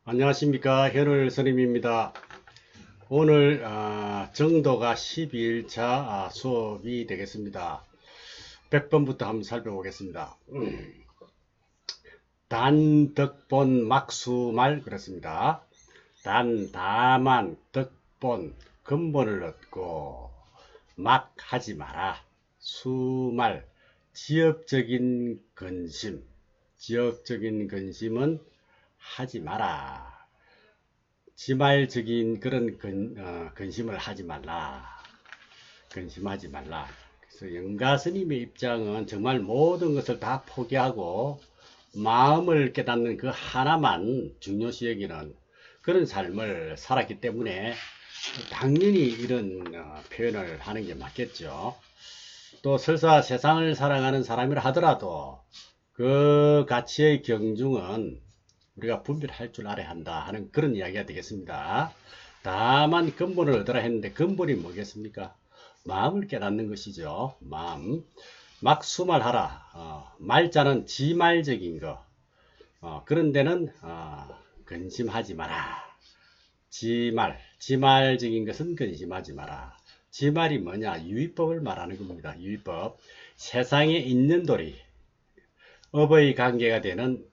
안녕하십니까, 현울 선임입니다. 오늘 정도가 12일차 수업이 되겠습니다. 100번부터 한번 살펴보겠습니다. 단덕본 막수말 그렇습니다. 다만 덕본 근본을 얻고 막 하지 마라. 수말 지역적인 근심은 하지 마라. 지말적인 그런 근심을 하지 말라. 근심하지 말라. 그래서 영가 스님의 입장은 정말 모든 것을 다 포기하고 마음을 깨닫는 그 하나만 중요시 여기는 그런 삶을 살았기 때문에 당연히 이런 표현을 하는 게 맞겠죠. 또 설사 세상을 살아가는 사람이라 하더라도 그 가치의 경중은 우리가 분별할 줄 알아야 한다 하는 그런 이야기가 되겠습니다. 다만 근본을 얻으라 했는데 근본이 뭐겠습니까? 마음을 깨닫는 것이죠. 마음. 막수말하라. 말자는 지말적인 거. 그런 데는 근심하지 마라. 지말적인 것은 근심하지 마라. 지말이 뭐냐? 유의법을 말하는 겁니다. 유의법. 세상에 있는 도리, 업의 관계가 되는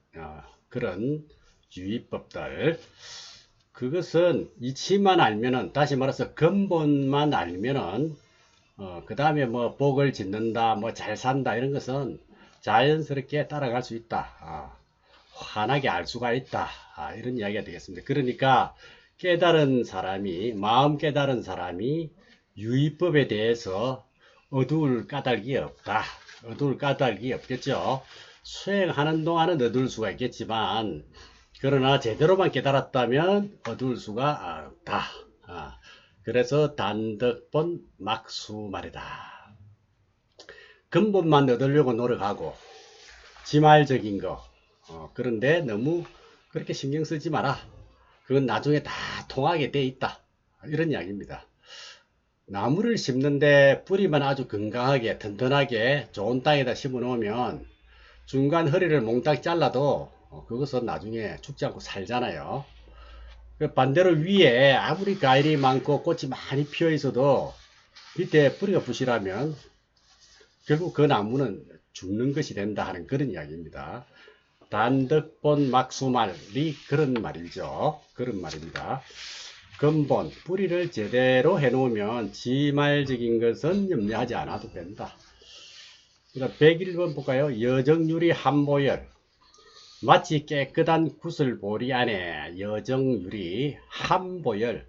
그런 유의법들, 그것은 이치만 알면은, 다시 말해서 근본만 알면은 그 다음에 뭐 복을 짓는다, 뭐 잘 산다, 이런 것은 자연스럽게 따라갈 수 있다. 환하게 알 수가 있다. 이런 이야기가 되겠습니다. 그러니까 마음 깨달은 사람이 유의법에 대해서 어두울 까닭이 없다. 어두울 까닭이 없겠죠. 수행하는 동안은 어두울 수가 있겠지만, 그러나 제대로만 깨달았다면 어두울 수가 없다. 그래서 단덕본 막수말이다. 근본만 얻으려고 노력하고 지말적인 거, 그런데 너무 그렇게 신경 쓰지 마라. 그건 나중에 다 통하게 돼 있다. 이런 이야기입니다. 나무를 심는데 뿌리만 아주 건강하게 튼튼하게 좋은 땅에다 심어 놓으면 중간 허리를 몽땅 잘라도 그것은 나중에 죽지 않고 살잖아요. 반대로 위에 아무리 과일이 많고 꽃이 많이 피어 있어도 밑에 뿌리가 부실하면 결국 그 나무는 죽는 것이 된다 하는 그런 이야기입니다. 단덕본 막수말이 그런 말이죠. 그런 말입니다. 근본, 뿌리를 제대로 해놓으면 지말적인 것은 염려하지 않아도 된다. 101번 볼까요? 여정유리 한보열. 마치 깨끗한 구슬보리 안에 여정유리 한보열,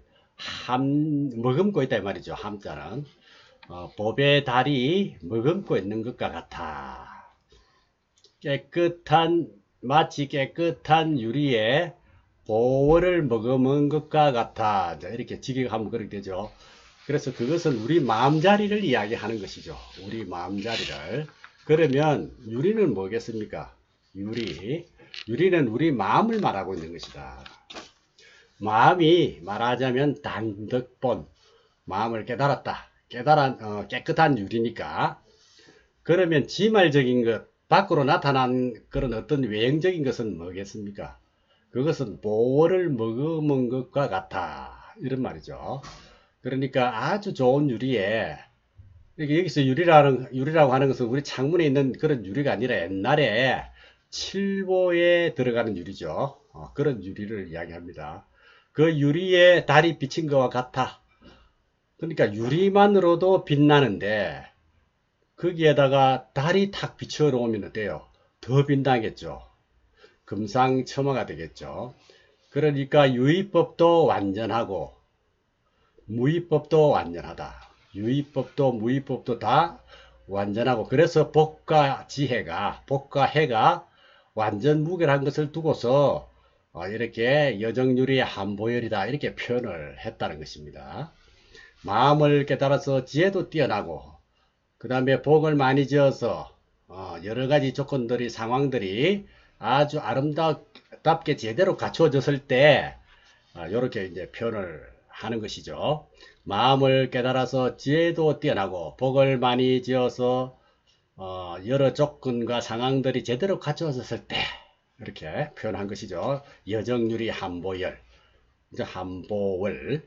머금고 있다 이 말이죠. 함자는 보배 달이 머금고 있는 것과 같아. 마치 깨끗한 유리에 보월을 머금은 것과 같아. 이렇게 직역하면 그렇게 되죠. 그래서 그것은 우리 마음자리를 이야기하는 것이죠. 우리 마음자리를. 그러면 유리는 뭐겠습니까? 유리는 우리 마음을 말하고 있는 것이다. 마음이 말하자면 단덕본, 마음을 깨달았다. 깨끗한 유리니까. 그러면 지말적인 것, 밖으로 나타난 그런 어떤 외형적인 것은 뭐겠습니까? 그것은 보월을 머금은 것과 같아. 이런 말이죠. 그러니까 아주 좋은 유리에, 여기서 유리라고 하는 것은 우리 창문에 있는 그런 유리가 아니라 옛날에 칠보에 들어가는 유리죠. 그런 유리를 이야기합니다. 그 유리에 달이 비친 것과 같아. 그러니까 유리만으로도 빛나는데 거기에다가 달이 탁 비춰 놓으면 어때요? 더 빛나겠죠. 금상첨화가 되겠죠. 그러니까 유의법도 완전하고 무의법도 완전하다. 유의법도 무의법도 다 완전하고, 그래서 복과 해가 완전 무결한 것을 두고서 이렇게 여정유리의 한보열이다 이렇게 표현을 했다는 것입니다. 마음을 깨달아서 지혜도 뛰어나고 그 다음에 복을 많이 지어서 여러 가지 상황들이 아주 아름답게 제대로 갖추어졌을 때 이렇게 이제 표현을 하는 것이죠. 마음을 깨달아서 지혜도 뛰어나고 복을 많이 지어서 여러 조건과 상황들이 제대로 갖추어졌을 때 이렇게 표현한 것이죠. 여정유리 한보열, 이제 한보월,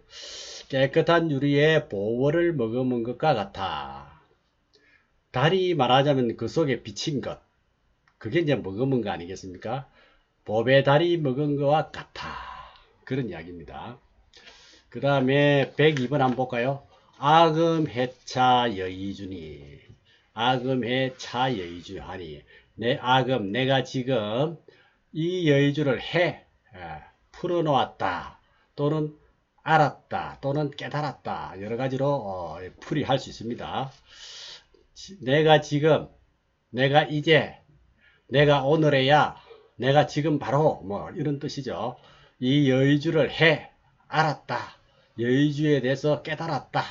깨끗한 유리에 보월을 머금은 것과 같아. 달이 말하자면 그 속에 비친 것, 그게 이제 머금은 거 아니겠습니까? 법의 달이 먹은 것과 같아. 그런 이야기입니다. 그 다음에 102번 한번 볼까요? 아금해차 여의주니, 아금해차 여의주하니, 내가 지금 이 여의주를 풀어놓았다, 또는 알았다, 또는 깨달았다, 여러 가지로 풀이할 수 있습니다. 내가 지금, 내가 이제, 내가 오늘에야, 내가 지금 바로 뭐 이런 뜻이죠. 이 여의주를 알았다, 여의주에 대해서 깨달았다,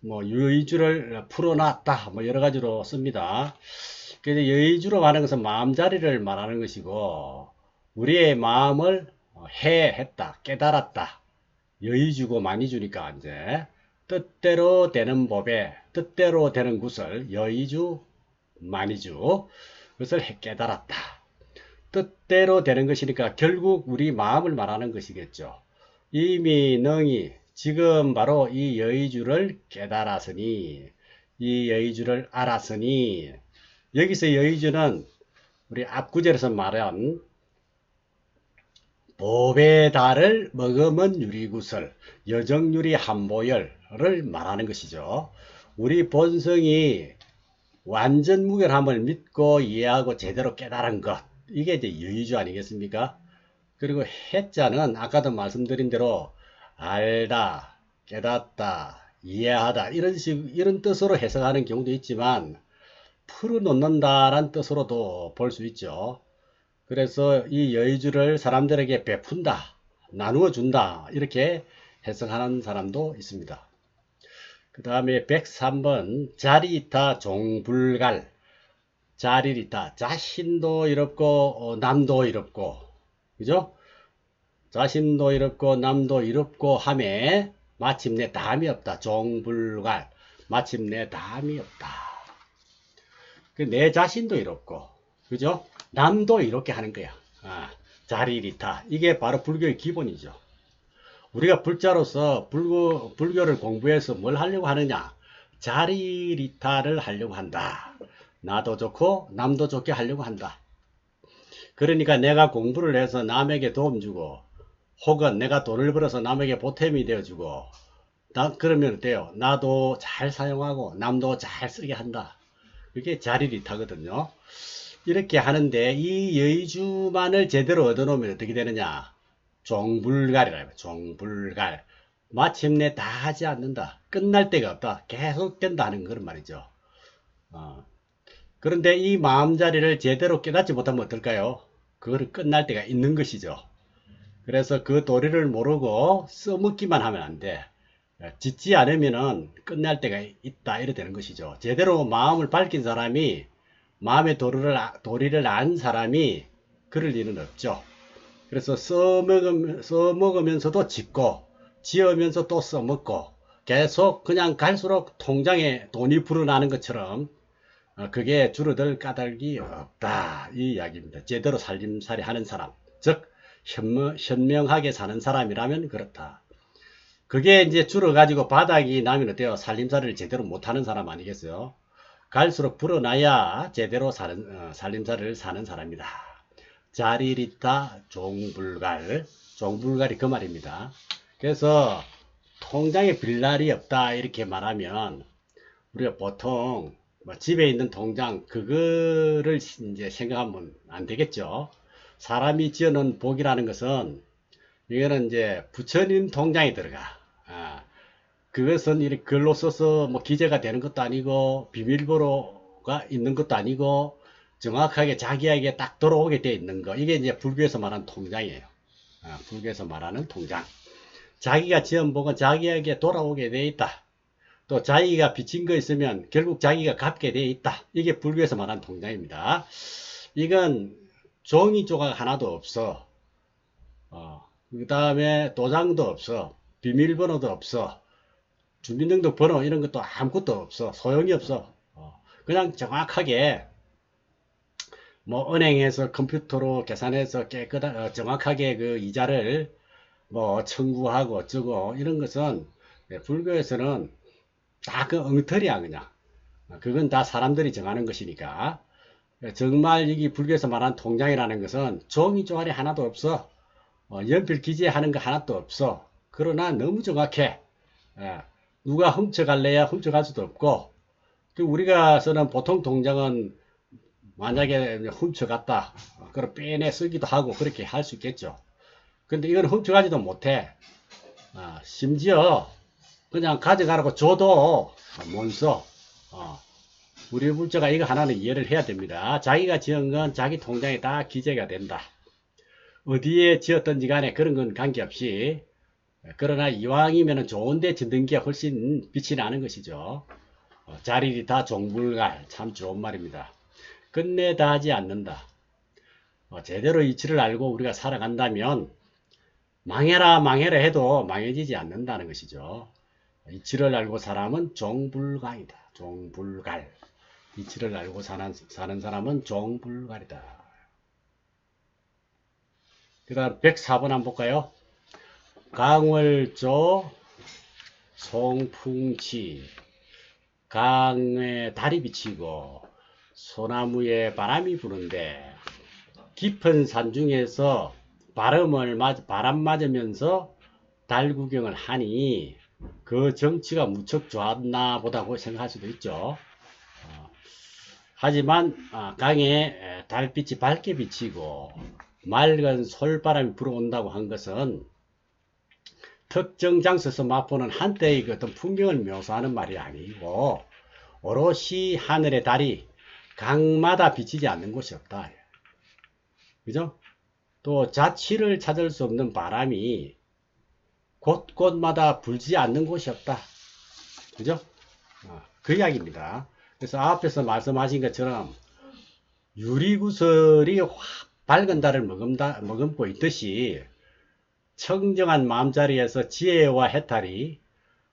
뭐 여의주를 풀어놨다, 뭐 여러 가지로 씁니다. 그래서 여의주로 말하는 것은 마음자리를 말하는 것이고, 우리의 마음을 했다, 깨달았다. 여의주고 많이 주니까 이제 뜻대로 되는 법에 뜻대로 되는 것을 여의주, 많이주, 그것을 깨달았다. 뜻대로 되는 것이니까 결국 우리 마음을 말하는 것이겠죠. 이미 능히 지금 바로 이 여의주를 깨달았으니, 이 여의주를 알았으니, 여기서 여의주는 우리 앞구절에서 말한 법의 달을 머금은 유리구설, 여정유리 한보열을 말하는 것이죠. 우리 본성이 완전 무결함을 믿고 이해하고 제대로 깨달은 것, 이게 이제 여의주 아니겠습니까? 그리고 해자는 아까도 말씀드린 대로 알다, 깨닫다, 이해하다, 이런 뜻으로 해석하는 경우도 있지만 풀어놓는다라는 뜻으로도 볼 수 있죠. 그래서 이 여의주를 사람들에게 베푼다, 나누어 준다, 이렇게 해석하는 사람도 있습니다. 그 다음에 103번 자리이타 종불갈, 자리이타, 자신도 이롭고 남도 이롭고, 그죠? 자신도 이롭고 남도 이롭고 함에 마침내 담이 없다. 종불갈, 마침내 담이 없다. 내 자신도 이롭고, 그죠? 남도 이렇게 하는 거야. 자리리타, 이게 바로 불교의 기본이죠. 우리가 불자로서 불교를 공부해서 뭘 하려고 하느냐? 자리리타를 하려고 한다. 나도 좋고 남도 좋게 하려고 한다. 그러니까 내가 공부를 해서 남에게 도움 주고, 혹은 내가 돈을 벌어서 남에게 보탬이 되어주고, 그러면 어때요? 나도 잘 사용하고 남도 잘 쓰게 한다. 그게 자리리타거든요. 이렇게 하는데 이 여의주만을 제대로 얻어놓으면 어떻게 되느냐? 종불갈이라. 종불갈. 마침내 다 하지 않는다. 끝날 데가 없다. 계속된다는 그런 말이죠. 그런데 이 마음자리를 제대로 깨닫지 못하면 어떨까요? 그거를 끝날 때가 있는 것이죠. 그래서 그 도리를 모르고 써먹기만 하면 안 돼. 짓지 않으면은 끝날 때가 있다, 이래 되는 것이죠. 제대로 마음을 밝힌 사람이, 마음의 도리를 안 사람이 그럴 일은 없죠. 그래서 써먹으면서도 짓고, 지으면서 또 써먹고, 계속 그냥 갈수록 통장에 돈이 불어나는 것처럼, 그게 줄어들 까닭이 없다, 이 이야기입니다. 제대로 살림살이 하는 사람, 즉 현명하게 사는 사람이라면 그렇다. 그게 이제 줄어가지고 바닥이 나면 어때요? 살림살이를 제대로 못하는 사람 아니겠어요? 갈수록 불어나야 제대로 살림살이를 사는 사람이다. 자리리타 종불갈, 종불갈이 그 말입니다. 그래서 통장에 빌 날이 없다, 이렇게 말하면 우리가 보통 집에 있는 통장, 그거를 이제 생각하면 안 되겠죠. 사람이 지어놓은 복이라는 것은, 이거는 이제 부처님 통장에 들어가. 그것은 이렇게 글로 써서 뭐 기재가 되는 것도 아니고, 비밀번호가 있는 것도 아니고, 정확하게 자기에게 딱 돌아오게 되어 있는 거. 이게 이제 불교에서 말하는 통장이에요. 불교에서 말하는 통장. 자기가 지은 복은 자기에게 돌아오게 되어 있다. 또 자기가 빚진 거 있으면 결국 자기가 갚게 되어 있다. 이게 불교에서 말하는 통장입니다. 이건 종이 조각 하나도 없어. 그 다음에 도장도 없어. 비밀번호도 없어. 주민등록번호 이런 것도 아무것도 없어. 소용이 없어. 그냥 정확하게 뭐 은행에서 컴퓨터로 계산해서 정확하게 그 이자를 뭐 청구하고 어쩌고 이런 것은 불교에서는 다 그 엉터리야 그냥. 그건 다 사람들이 정하는 것이니까. 정말 여기 불교에서 말하는 통장이라는 것은 종이 쪼가리 하나도 없어. 연필 기재하는 거 하나도 없어. 그러나 너무 정확해. 누가 훔쳐갈래야 훔쳐갈 수도 없고, 또 우리가 쓰는 보통 통장은 만약에 훔쳐갔다, 그럼 빼내 쓰기도 하고 그렇게 할 수 있겠죠. 근데 이건 훔쳐가지도 못해. 심지어 그냥 가져가라고 줘도 못 써. 우리 불자가 이거 하나는 이해를 해야 됩니다. 자기가 지은 건 자기 통장에 다 기재가 된다. 어디에 지었든지 간에 그런 건 관계없이, 그러나 이왕이면 좋은데 짓는 게 훨씬 빛이 나는 것이죠. 자리리 다 종불갈, 참 좋은 말입니다. 끝내 다하지 않는다. 제대로 이치를 알고 우리가 살아간다면 망해라 망해라 해도 망해지지 않는다는 것이죠. 이치를 알고 사람은 종불갈이다. 종불갈. 이치를 알고 사는 사람은 종불갈이다. 그 다음 104번 한번 볼까요? 강월조 송풍치, 강에 달이 비치고 소나무에 바람이 부는데 깊은 산중에서 바람 맞으면서 달 구경을 하니 그 정치가 무척 좋았나 보다고 생각할 수도 있죠. 하지만 강에 달빛이 밝게 비치고 맑은 솔바람이 불어온다고 한 것은 특정 장소에서 맛보는 한때의 그 어떤 풍경을 묘사하는 말이 아니고 오롯이 하늘의 달이 강마다 비치지 않는 곳이 없다. 그죠? 또 자취를 찾을 수 없는 바람이 곳곳마다 불지 않는 곳이 없다. 그죠? 그 이야기입니다. 그래서 앞에서 말씀하신 것처럼 유리구슬이 밝은 달을 머금고 있듯이 청정한 마음자리에서 지혜와 해탈이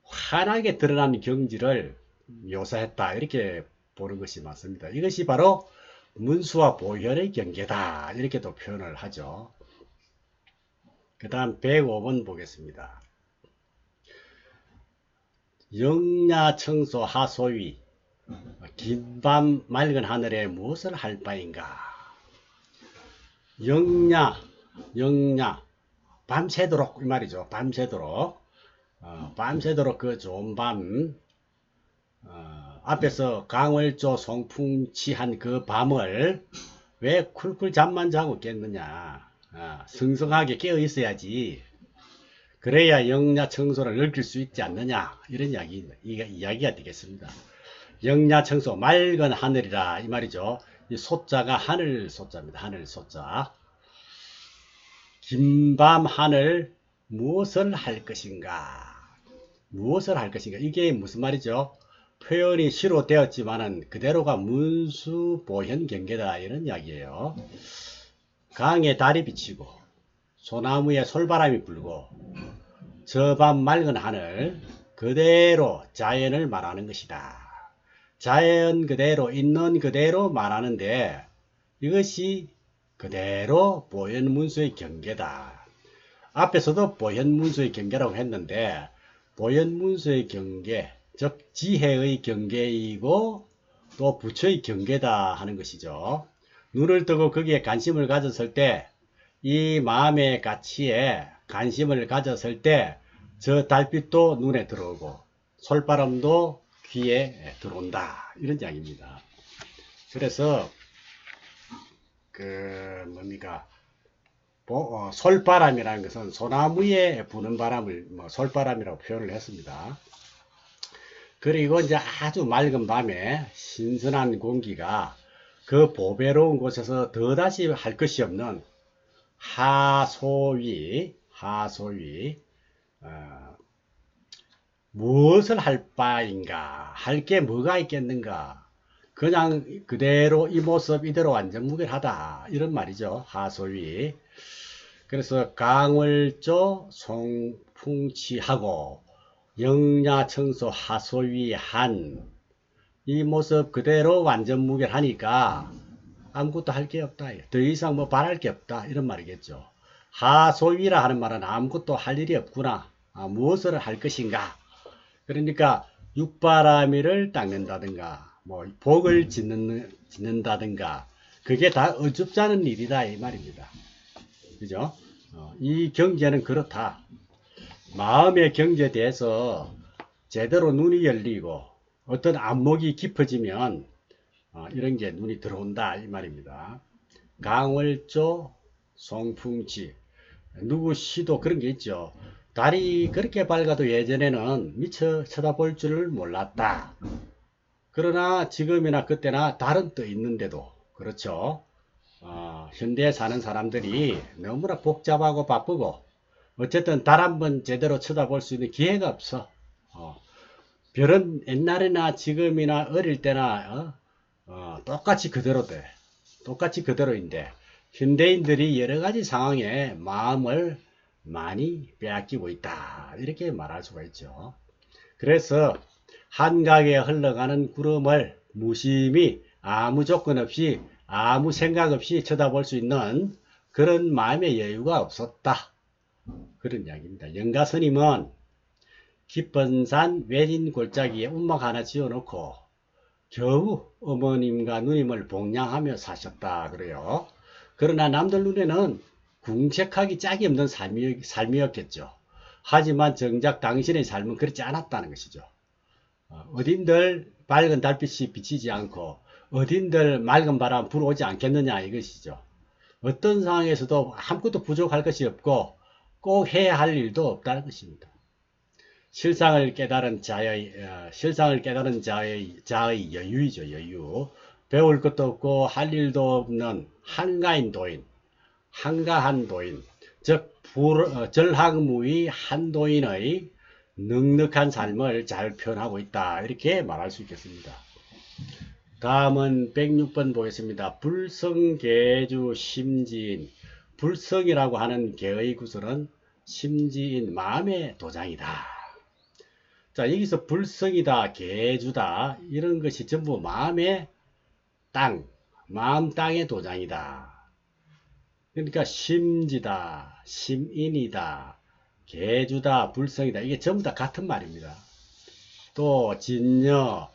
환하게 드러나는 경지를 묘사했다. 이렇게 보는 것이 맞습니다. 이것이 바로 문수와 보현의 경계다. 이렇게도 표현을 하죠. 그 다음 105번 보겠습니다. 영야청소 하소위, 긴밤 맑은 하늘에 무엇을 할 바인가. 영야 밤새도록 이 말이죠. 밤새도록 그 좋은 밤, 앞에서 강월조 송풍치한 그 밤을 왜 쿨쿨 잠만 자고 깼느냐. 성성하게 깨어 있어야지. 그래야 영야 청소를 느낄 수 있지 않느냐. 이런 이야기가 되겠습니다. 영야 청소, 맑은 하늘이라 이 말이죠. 이 소자가 하늘 소자입니다. 하늘 소자. 긴밤 하늘 무엇을 할 것인가. 무엇을 할 것인가. 이게 무슨 말이죠? 표현이 시로 되었지만은 그대로가 문수보현 경계다. 이런 이야기예요. 강에 달이 비치고 소나무에 솔바람이 불고 저 밤 맑은 하늘 그대로 자연을 말하는 것이다. 자연 그대로 있는 그대로 말하는데 이것이 그대로 보현문수의 경계다. 앞에서도 보현문수의 경계라고 했는데 보현문수의 경계, 즉 지혜의 경계이고 또 부처의 경계다 하는 것이죠. 눈을 뜨고 거기에 관심을 가졌을 때, 이 마음의 가치에 관심을 가졌을 때 저 달빛도 눈에 들어오고 솔바람도 귀에 들어온다. 이런 이야기입니다. 그래서 뭡니까? 솔바람이라는 것은 소나무에 부는 바람을 솔바람이라고 표현을 했습니다. 그리고 이제 아주 맑은 밤에 신선한 공기가 그 보배로운 곳에서 더다시 할 것이 없는 하소위, 무엇을 할 바인가? 할 게 뭐가 있겠는가? 그냥 그대로 이 모습 이대로 완전 무결하다. 이런 말이죠. 하소위. 그래서 강월조 송풍치하고 영야청소 하소위한 이 모습 그대로 완전 무결하니까 아무것도 할 게 없다. 더 이상 뭐 바랄 게 없다. 이런 말이겠죠. 하소위라 하는 말은 아무것도 할 일이 없구나. 무엇을 할 것인가. 그러니까 육바라밀을 닦는다든가 뭐 복을 짓는다든가 그게 다 어줍지 않은 일이다 이 말입니다. 그죠? 이 경제는 그렇다. 마음의 경제에 대해서 제대로 눈이 열리고 어떤 안목이 깊어지면 이런 게 눈이 들어온다 이 말입니다. 강월조 송풍치 누구 시도 그런 게 있죠. 달이 그렇게 밝아도 예전에는 미처 쳐다볼 줄을 몰랐다. 그러나 지금이나 그때나 달은 떠 있는데도 그렇죠. 현대에 사는 사람들이 너무나 복잡하고 바쁘고 어쨌든 달 한번 제대로 쳐다볼 수 있는 기회가 없어. 별은 옛날이나 지금이나 어릴 때나 똑같이 그대로 돼. 똑같이 그대로인데 현대인들이 여러 가지 상황에 마음을 많이 빼앗기고 있다. 이렇게 말할 수가 있죠. 그래서 한강에 흘러가는 구름을 무심히 아무 조건 없이 아무 생각 없이 쳐다볼 수 있는 그런 마음의 여유가 없었다. 그런 이야기입니다. 영가 스님은 깊은 산 외진 골짜기에 운막 하나 지어놓고 겨우 어머님과 누님을 봉양하며 사셨다 그래요. 그러나 남들 눈에는 궁색하기 짝이 없는 삶이었겠죠. 하지만 정작 당신의 삶은 그렇지 않았다는 것이죠. 어딘들 밝은 달빛이 비치지 않고 어딘들 맑은 바람 불어오지 않겠느냐 이것이죠. 어떤 상황에서도 아무것도 부족할 것이 없고 꼭 해야 할 일도 없다는 것입니다. 실상을 깨달은 자의 여유이죠. 여유. 배울 것도 없고 할 일도 없는 한가한 도인, 즉 절학무의 한도인의 넉넉한 삶을 잘 표현하고 있다. 이렇게 말할 수 있겠습니다. 다음은 106번 보겠습니다. 불성계주 심지인. 불성이라고 하는 계의 구설은 심지인 마음의 도장이다. 자, 여기서 불성이다, 계주다 이런 것이 전부 마음의 땅, 마음 땅의 도장이다. 그러니까 심지다, 심인이다, 계주다, 불성이다 이게 전부 다 같은 말입니다. 또 진여,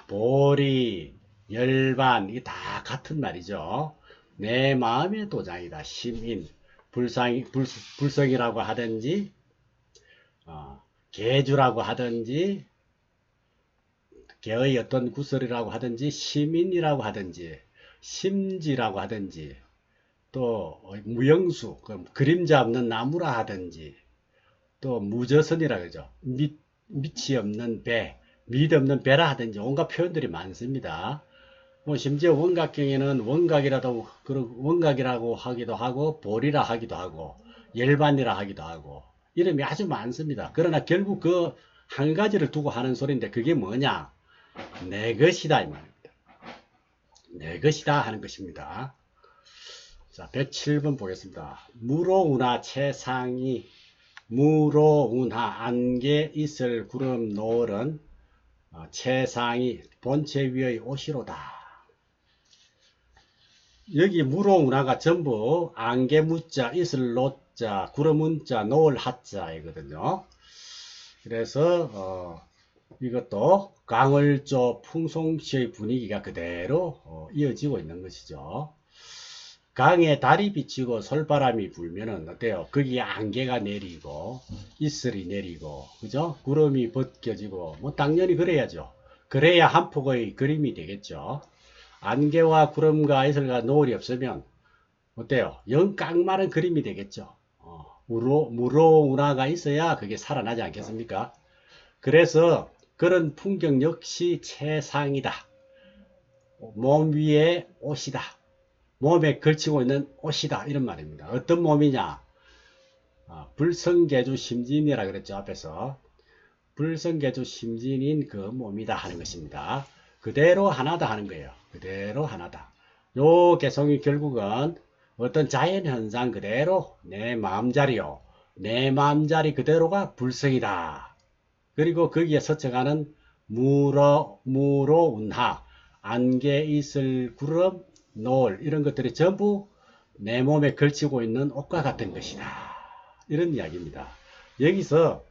보리, 열반 이게 다 같은 말이죠. 내 마음의 도장이다. 심인, 불성이라고 하든지 계주라고 하든지 계의 어떤 구설이라고 하든지 시민이라고 하든지 심지라고 하든지 또 무영수 그림자 없는 나무라 하든지 또 무저선이라 그러죠. 밑이 없는 배, 밑 없는 배라 하든지 온갖 표현들이 많습니다. 뭐 심지어 원각경에는 원각이라고 하기도 하고 보리라 하기도 하고 열반이라 하기도 하고 이름이 아주 많습니다. 그러나 결국 그 한 가지를 두고 하는 소리인데 그게 뭐냐? 내 것이다 이 말입니다. 내 것이다 하는 것입니다. 자, 107번 보겠습니다. 무로운하 채상이 무로운하 안개 있을 구름 노을은 채상이 본체 위의 옷이로다. 여기 무로운하가 전부 안개 무자 있을 노자 구름 운자 노을 하자이거든요. 그래서 이것도 강월조 풍송시의 분위기가 그대로 이어지고 있는 것이죠. 강에 달이 비치고 솔바람이 불면은 어때요? 거기에 안개가 내리고 이슬이 내리고 그죠? 구름이 벗겨지고 뭐 당연히 그래야죠. 그래야 한 폭의 그림이 되겠죠. 안개와 구름과 이슬과 노을이 없으면 어때요? 영 깡마른 그림이 되겠죠. 무로운하가 있어야 그게 살아나지 않겠습니까? 그래서 그런 풍경 역시 채상이다. 몸 위에 옷이다. 몸에 걸치고 있는 옷이다. 이런 말입니다. 어떤 몸이냐? 불성계주 심진이라 그랬죠. 앞에서. 불성계주 심진인 그 몸이다 하는 것입니다. 그대로 하나다 하는 거예요. 그대로 하나다. 요 개성이 결국은 어떤 자연현상 그대로 내 마음자리요. 내 마음자리 그대로가 불성이다. 그리고 거기에 서쳐가는 무로운하 안개 있을 구름 노을 이런 것들이 전부 내 몸에 걸치고 있는 옷과 같은 것이다. 이런 이야기입니다. 여기서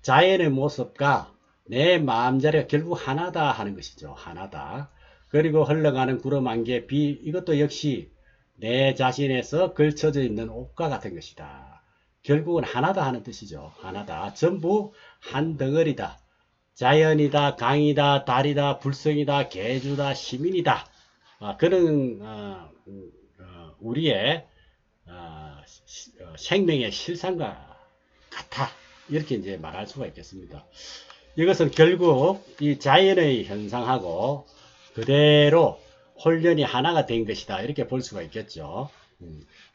자연의 모습과 내 마음자리가 결국 하나다 하는 것이죠. 하나다. 그리고 흘러가는 구름 안개, 비 이것도 역시 내 자신에서 걸쳐져 있는 옷과 같은 것이다. 결국은 하나다 하는 뜻이죠. 하나다. 전부 한 덩어리다. 자연이다, 강이다, 달이다, 불성이다, 계주다, 시민이다. 그런 우리의 생명의 실상과 같아. 이렇게 이제 말할 수가 있겠습니다. 이것은 결국 이 자연의 현상하고 그대로 홀연히 하나가 된 것이다. 이렇게 볼 수가 있겠죠.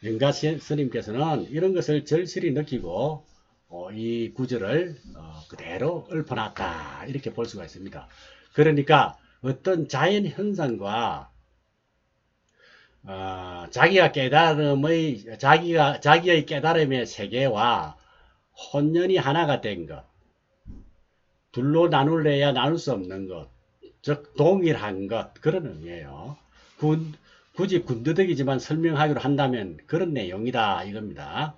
영가 스님께서는 이런 것을 절실히 느끼고 이 구절을 그대로 읊어놨다. 이렇게 볼 수가 있습니다. 그러니까 어떤 자연 현상과 자기의 깨달음의 세계와 혼연히 하나가 된 것, 둘로 나눌래야 나눌 수 없는 것, 즉 동일한 것, 그런 의미예요. 굳이 군더더기지만 설명하기로 한다면 그런 내용이다 이겁니다.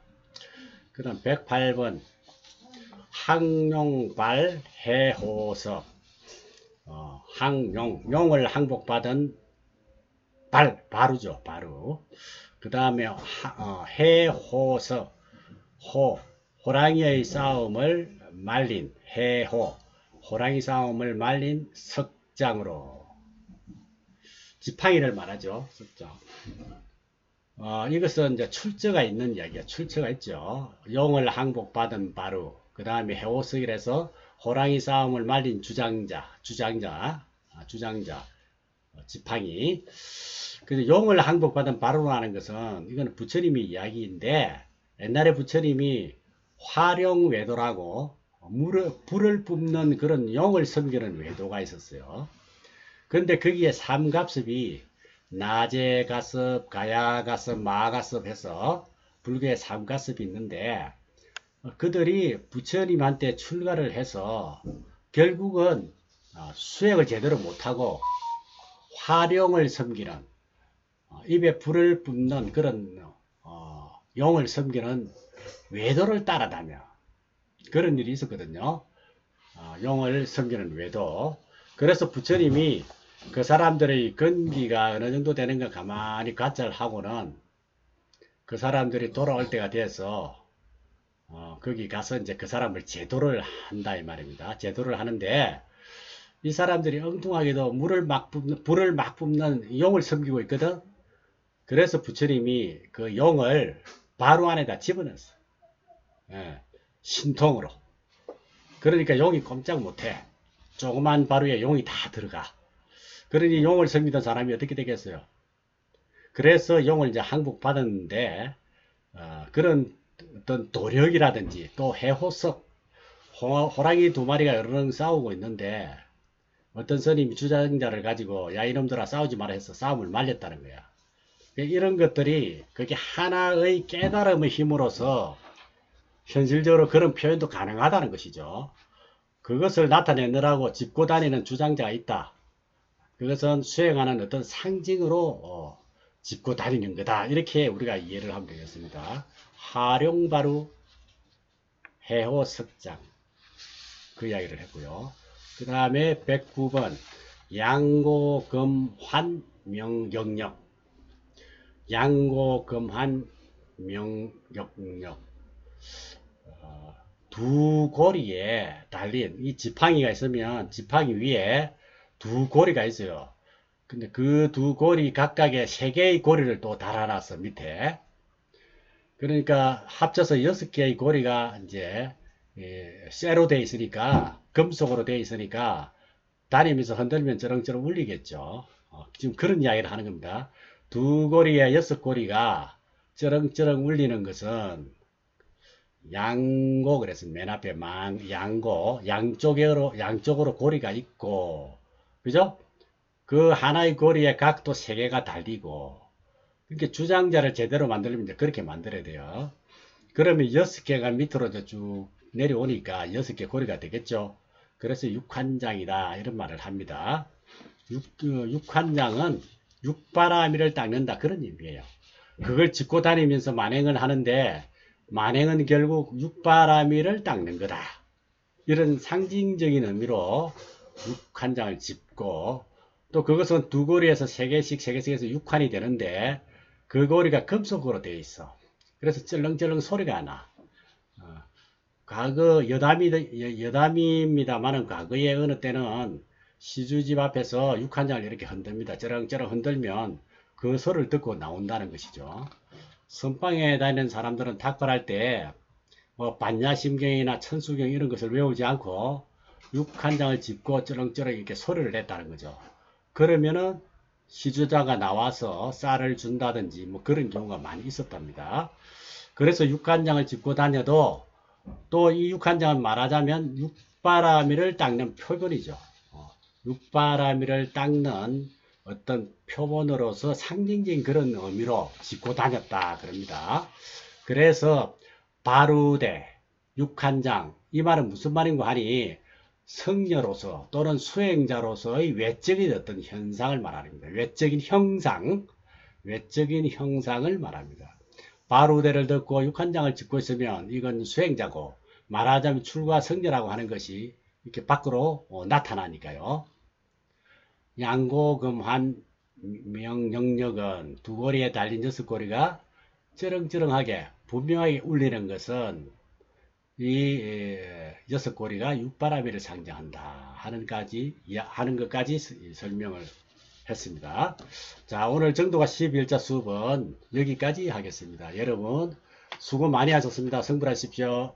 그 다음 108번 항용발 해호석. 용을 항복받은 바루죠. 바루. 그 다음에 해호석. 호랑이의 싸움을 말린 해호. 호랑이 싸움을 말린 석장으로. 지팡이를 말하죠. 석장. 이것은 이제 출처가 있는 이야기야. 출처가 있죠. 용을 항복받은 바루. 그 다음에 해호석이라서 호랑이 싸움을 말린 주장자. 지팡이. 그래서 용을 항복받은 바루라는 것은 이거는 부처님의 이야기인데 옛날에 부처님이 화룡외도라고 불을 뿜는 그런 용을 섬기는 외도가 있었어요. 그런데 거기에 삼갑습이 나제가섭, 가야가섭, 마가섭 해서 불교에 삼가섭이 있는데 그들이 부처님한테 출가를 해서 결국은 수행을 제대로 못하고 화룡을 섬기는 입에 불을 뿜는 그런 용을 섬기는 외도를 따라다녀 그런 일이 있었거든요. 용을 섬기는 외도. 그래서 부처님이 그 사람들의 건기가 어느 정도 되는 거 가만히 관찰하고는 그 사람들이 돌아올 때가 돼서 거기 가서 이제 그 사람을 제도를 한다 이 말입니다. 제도를 하는데 이 사람들이 엉뚱하게도 불을 막 뿜는 용을 섬기고 있거든. 그래서 부처님이 그 용을 바로 안에다 집어넣었어. 신통으로. 그러니까 용이 꼼짝 못해. 조그만 바루에 용이 다 들어가. 그러니 용을 섬기던 사람이 어떻게 되겠어요? 그래서 용을 이제 항복받았는데 그런 어떤 도력이라든지 또 해호석 호랑이 두 마리가 여러분 싸우고 있는데 어떤 스님이 주장자를 가지고 야 이놈들아 싸우지 마라 해서 싸움을 말렸다는 거야. 이런 것들이 그게 하나의 깨달음의 힘으로서 현실적으로 그런 표현도 가능하다는 것이죠. 그것을 나타내느라고 짚고 다니는 주장자가 있다. 그것은 수행하는 어떤 상징으로 짚고 다니는 거다. 이렇게 우리가 이해를 하면 되겠습니다. 하룡바루 해호석장 그 이야기를 했고요. 그 다음에 109번 양고금환 명경력. 양고금환 명경력. 두 고리에 달린 이 지팡이가 있으면 지팡이 위에 두 고리가 있어요. 근데 그 두 고리 각각에 세 개의 고리를 또 달아놨어 밑에. 그러니까 합쳐서 6개의 고리가 이제 쇠로 되어 있으니까 금속으로 되어 있으니까 다니면서 흔들면 쩌렁쩌렁 울리겠죠. 지금 그런 이야기를 하는 겁니다. 두 고리에 6고리가 쩌렁쩌렁 울리는 것은 양고 그래서 맨 앞에 양고 양쪽으로 고리가 있고 그죠? 그 하나의 고리에 각도 3개가 달리고 그렇게 주장자를 제대로 만들려면 이제 그렇게 만들어야 돼요. 그러면 6개가 밑으로 쭉 내려오니까 6개 고리가 되겠죠. 그래서 육환장이다 이런 말을 합니다. 육환장은 육바라밀을 닦는다 그런 의미예요. 그걸 짚고 다니면서 만행을 하는데 만행은 결국 육바라밀을 닦는 거다. 이런 상징적인 의미로 육한장을 짚고 또 그것은 두 고리에서 세 개씩 해서 6칸이 되는데 그 고리가 금속으로 되어 있어. 그래서 쩔렁쩔렁 소리가 나. 과거 여담입니다만은 과거에 어느 때는 시주집 앞에서 육한장을 이렇게 흔듭니다. 쩌렁쩌렁 흔들면 그 소리를 듣고 나온다는 것이죠. 선방에 다니는 사람들은 탁발할 때 뭐 반야심경이나 천수경 이런 것을 외우지 않고 육한장을 짚고 쩌렁쩌렁 이렇게 소리를 냈다는 거죠. 그러면은 시주자가 나와서 쌀을 준다든지 뭐 그런 경우가 많이 있었답니다. 그래서 육한장을 짚고 다녀도 또 이 육한장은 말하자면 육바라밀을 닦는 표본이죠. 육바라밀을 닦는 어떤 표본으로서 상징적인 그런 의미로 짚고 다녔다 그럽니다. 그래서 바루대, 육한장 이 말은 무슨 말인가 하니 성녀로서 또는 수행자로서의 외적인 어떤 현상을 말하는 겁니다. 외적인 형상을 말합니다. 바루대를 듣고 육한장을 짚고 있으면 이건 수행자고 말하자면 출가 성녀라고 하는 것이 이렇게 밖으로 나타나니까요. 양고금한 명영력은 두 고리에 달린 6고리가 쩌렁쩌렁하게 분명하게 울리는 것은 이 6고리가 육바라밀을 상징한다 하는 것까지 설명을 했습니다. 자, 오늘 정도가 11자 수업은 여기까지 하겠습니다. 여러분 수고 많이 하셨습니다. 성불하십시오.